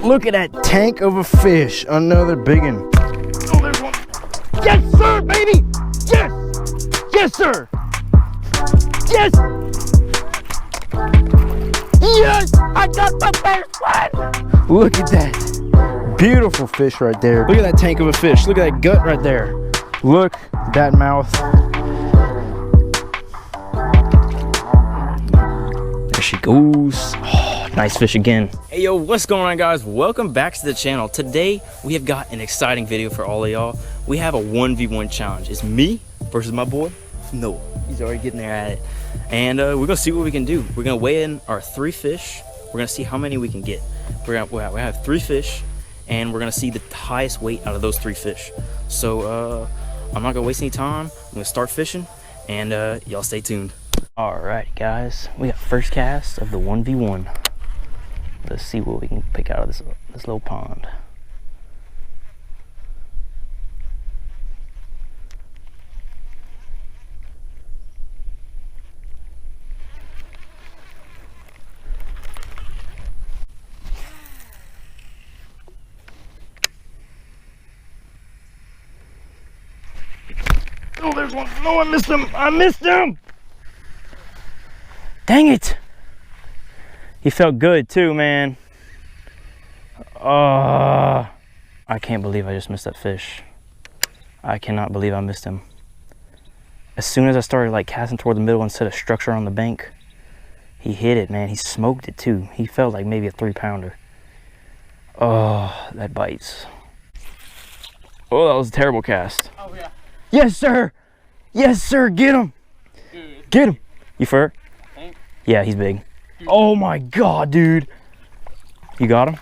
Look at that tank of a fish. Another big one. Oh, there's one. Yes, sir, baby. Yes. Yes, sir. Yes. Yes, I got the first one. Look at that. Beautiful fish right there. Look at that tank of a fish. Look at that gut right there. Look at that mouth. There she goes. Oh, nice fish again. Hey, yo, what's going on, guys? Welcome back to the channel. Today, we have got an exciting video for all of y'all. We have a 1v1 challenge. It's me versus my boy, Noah. He's already getting there at it. And we're gonna see what we can do. We're gonna weigh in our 3 fish. We're gonna see how many we can get. We have 3 fish, and we're gonna see the highest weight out of those 3 fish. So I'm not gonna waste any time. I'm gonna start fishing, and y'all stay tuned. All right, guys, we got first cast of the 1v1. Let's see what we can pick out of this little pond. Oh, there's one. No, I missed him. I missed him. Dang it. He felt good too, man. I can't believe I just missed that fish. I cannot believe I missed him. As soon as I started like casting toward the middle instead of structure on the bank, he hit it, man. He smoked it too. He felt like maybe a 3-pounder. Oh, that bites. Oh, that was a terrible cast. Oh, yeah. Yes, sir. Yes, sir. Get him. Dude. Get him. You fur? Thanks. Yeah, he's big. Dude. Oh my God, dude. You got him?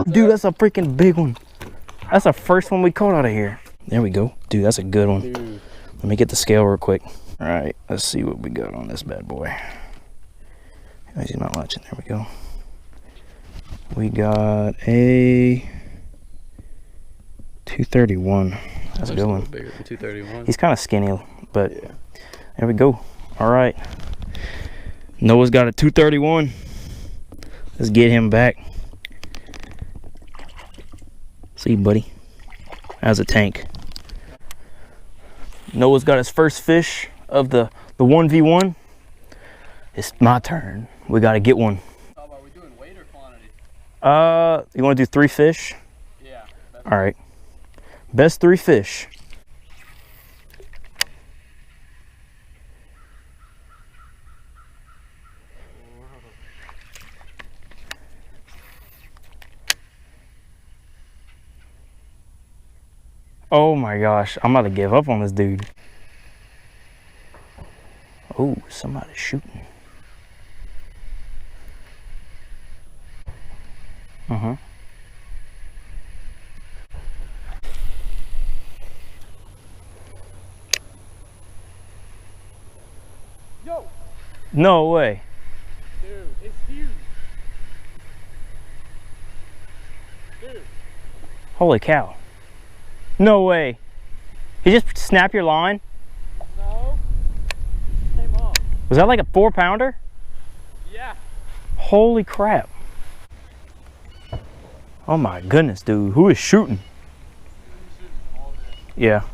Dude, that's a freaking big one. That's the first one we caught out of here. There we go. Dude, that's a good one. Dude. Let me get the scale real quick. All right, let's see what we got on this bad boy. He's not watching. There we go. We got a 231. That's a good one. Bigger than 231. He's kind of skinny, but yeah. There we go. All right. Noah's got a 231. Let's get him back. See, buddy. That's a tank. Noah's got his first fish of the 1v1. It's my turn. We got to get one. How about we doing weight or quantity? You want to do 3 fish? Yeah. All right. Best 3 fish. Oh my gosh, I'm about to give up on this dude. Oh, somebody's shooting. Uh-huh. Yo! No way. Dude, it's huge. Dude. Holy cow. No way. He just snapped your line? No. Came off. Was that like a 4-pounder? Yeah. Holy crap. Oh my goodness, dude. Who is shooting? Yeah.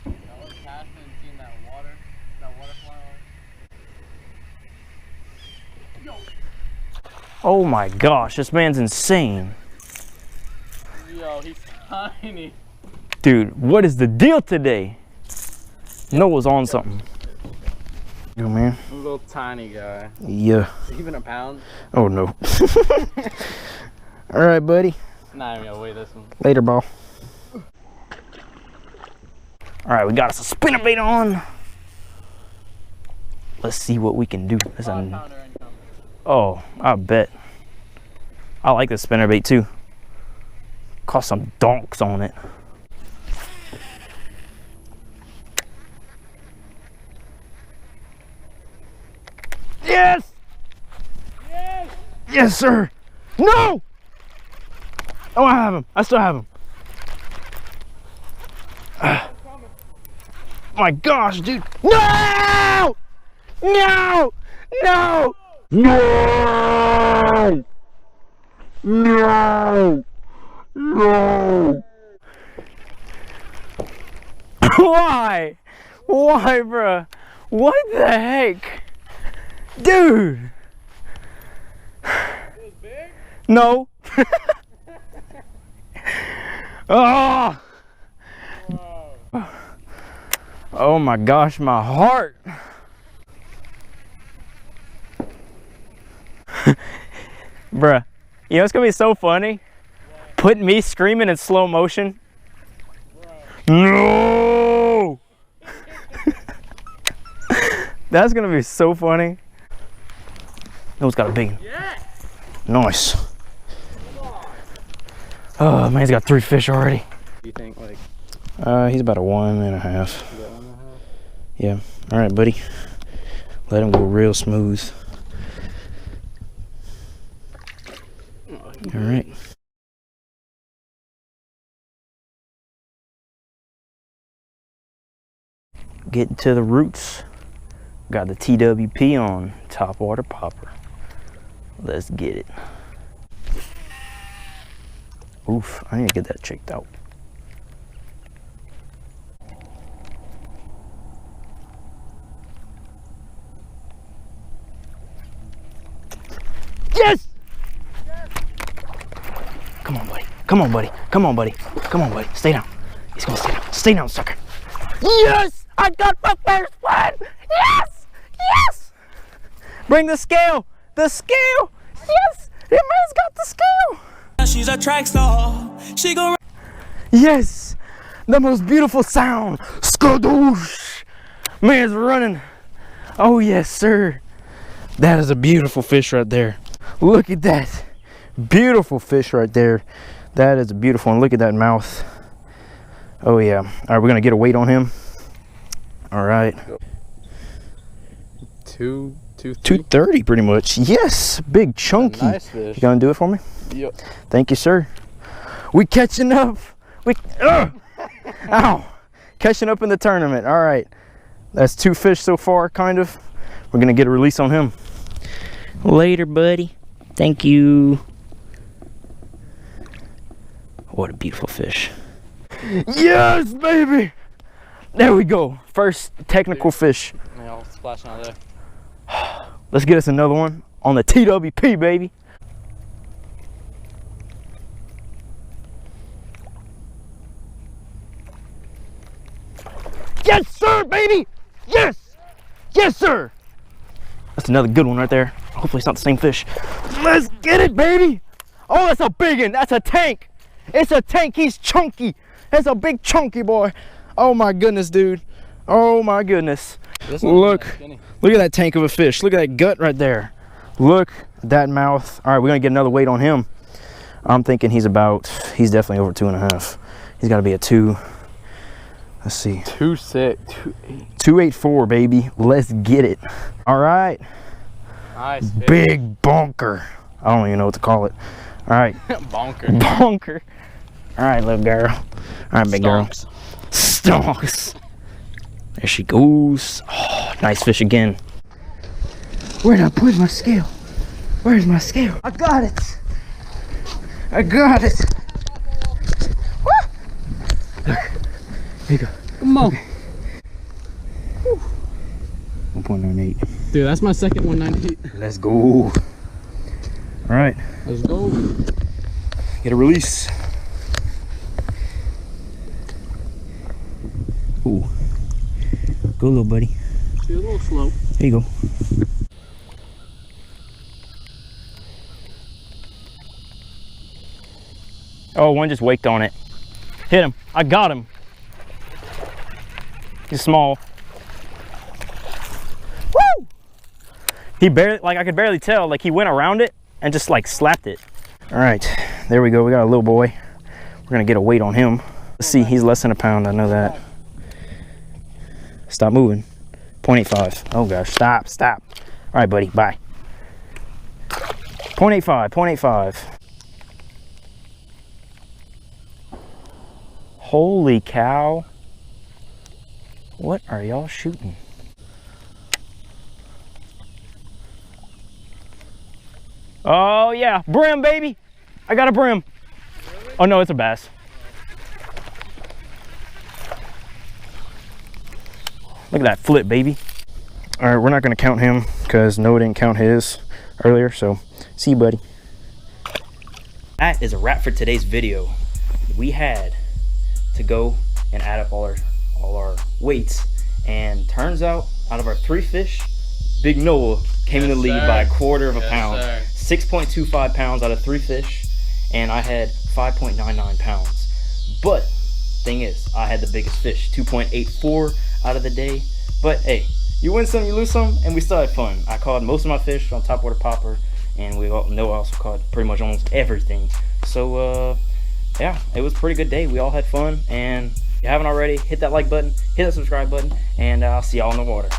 I was casting and seeing that water fly on. Yo. Oh my gosh, this man's insane. Yo, he's tiny. Dude, what is the deal today? Noah's on something. Yo, man. A little tiny guy. Yeah. Even a pound? Oh no. All right, buddy. Nah, I'm gonna weigh this one. Later, ball. All right, we got us a spinnerbait on. Let's see what we can do. That's 5-pounder income. Oh, I bet. I like this spinnerbait too. Caught some donks on it. Yes! Yes! Yes, sir! No! Oh, I have him. I still have him. My gosh, dude. No! No! No! No! No! No! Why? Why, bruh? What the heck? Dude! It was big? No! Oh! Whoa. Oh my gosh, my heart! Bruh, you know it's gonna be so funny? Putting me screaming in slow motion. No! That's gonna be so funny. Oh, it's got a big one. Yes! Nice. Oh man, he's got 3 fish already. You think like He's about a 1.5. 1.5? Yeah. All right, buddy. Let him go real smooth. All right. Getting to the roots. Got the TWP on, top water popper. Let's get it. Oof, I need to get that checked out. Yes! Come on, buddy. Come on, buddy. Come on, buddy. Come on, buddy. Stay down. He's gonna stay down. Stay down, sucker. Yes! I got my first one! Yes! Yes! Bring the scale! The scale! Yes! That man's got the scale! She's a track star. She go. Yes! The most beautiful sound! Skadoosh! Man's running. Oh, yes, sir. That is a beautiful fish right there. Look at that. Beautiful fish right there. That is a beautiful one. Look at that mouth. Oh, yeah. All right, we're going to get a weight on him. All right. 230 pretty much. Yes, big chunky. Nice fish. You gonna do it for me? Yep. Thank you, sir. We catching up. Ow. Catching up in the tournament. All right. That's 2 fish so far, kind of. We're gonna get a release on him. Later, buddy. Thank you. What a beautiful fish. Yes, baby. There we go. First technical fish. Yeah, I'll splash out there. Let's get us another one on the TWP, baby. Yes, sir, baby. Yes. Yes, sir. That's another good one right there. Hopefully it's not the same fish. Let's get it, baby. Oh, that's a big one. That's a tank. It's a tank. He's chunky. That's a big chunky boy. Oh my goodness, dude. Oh my goodness. Look at that tank of a fish. Look at that gut right there. Look at that mouth. All right, we're gonna get another weight on him. I'm thinking he's definitely over 2.5. He's gotta be a 2. Let's see. 2.6, 284, baby. Let's get it. All right. Nice fish. Big bonker. I don't even know what to call it. All right. Bonker. Bonker. All right, little girl. All right, big girl. Stonks. There she goes. Oh, nice fish again. Where'd I put my scale? Where's my scale? I got it. I got it. Woo! Look. Here you go. Come on. Okay. 1.98. Dude, that's my second 198. Let's go. All right. Let's go. Get a release. Ooh. Go, little buddy. Be a little slow. There you go. Oh, one just waked on it. Hit him. I got him. He's small. Woo! He barely, like I could barely tell, like he went around it and just like slapped it. All right, there we go. We got a little boy. We're gonna get a weight on him. Let's see, he's less than a pound, I know that. Stop moving. 0.85. Oh gosh, stop. All right, buddy, bye. 0.85. Holy cow. What are y'all shooting? Oh yeah, brim, baby. I got a brim. Really? Oh no, it's a bass. Look at that flip, baby. All right, we're not gonna count him because Noah didn't count his earlier, so see you, buddy. That is a wrap for today's video. We had to go and add up all our weights, and turns out of our 3 fish, Big Noah came in the lead by a quarter of a pound. 6.25 pounds out of 3 fish, and I had 5.99 pounds. But thing is, I had the biggest fish, 2.84 out of the day. But hey, you win some, you lose some, and we still had fun. I caught most of my fish on topwater popper, and Noah also caught pretty much almost everything. So yeah, it was a pretty good day. We all had fun, and if you haven't already, hit that like button, hit that subscribe button, and I'll see y'all in the water.